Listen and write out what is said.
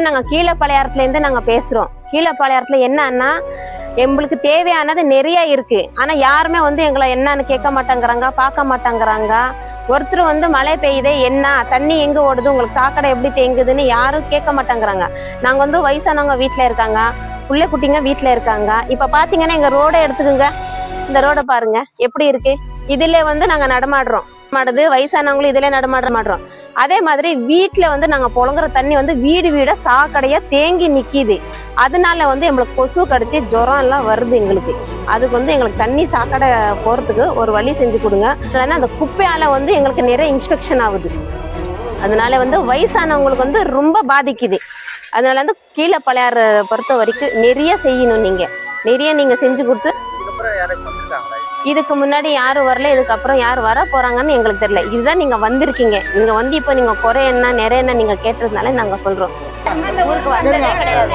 நாங்கள் கீழப்பாளையத்துலேருந்து நாங்கள் பேசுகிறோம். கீழப்பாளையத்தில் என்னன்னா எங்களுக்கு தேவையானது நிறைய இருக்கு. ஆனால் யாருமே எங்களை என்னன்னு கேட்க மாட்டேங்கிறாங்க, பார்க்க மாட்டேங்கிறாங்க. ஒருத்தர் மழை பெய்யுதே என்ன தண்ணி எங்கே ஓடுது, உங்களுக்கு சாக்கடை எப்படி தேங்குதுன்னு யாரும் கேட்க மாட்டேங்கிறாங்க. நாங்கள் வயசானவங்க வீட்டில் இருக்காங்க, பிள்ளை குட்டிங்க வீட்டில் இருக்காங்க. இப்போ பார்த்தீங்கன்னா எங்கள் ரோடை எடுத்துக்குங்க, இந்த ரோடை பாருங்க எப்படி இருக்கு. இதில் நாங்கள் நடமாடுறோம், வயசானவங்களும் இதிலே நடமாடுறோம். அதே மாதிரி வீட்டுல நாங்க புழங்குற தண்ணி வீடு வீடா சாக்கடையா தேங்கி நிக்கிது. அதனால எங்களுக்கு கொசு கடிச்சு ஜுரம் எல்லாம் வருது எங்களுக்கு. அதுக்கு எங்களுக்கு தண்ணி சாக்கடை போறதுக்கு ஒரு வழி செஞ்சு கொடுங்க. இல்லைன்னா அந்த குப்பையால எங்களுக்கு நிறைய இன்ஃபெக்ஷன் ஆகுது. அதனால வயசானவங்களுக்கு ரொம்ப பாதிக்குது. அதனால கீழப்பாளையார் பொறுத்த வரைக்கும் நிறைய செய்யணும். நீங்க செஞ்சு கொடுத்து இதுக்கு முன்னாடி யாரும் வரல, இதுக்கப்புறம் யார் வர போறாங்கன்னு எங்களுக்கு தெரியல. இதுதான் நீங்க வந்திருக்கீங்க. நீங்க இப்ப நீங்க குறை என்ன நிறைய என்ன நீங்க கேட்டதுனால நாங்க சொல்றோம். ஊருக்கு வந்ததே கிடையாது.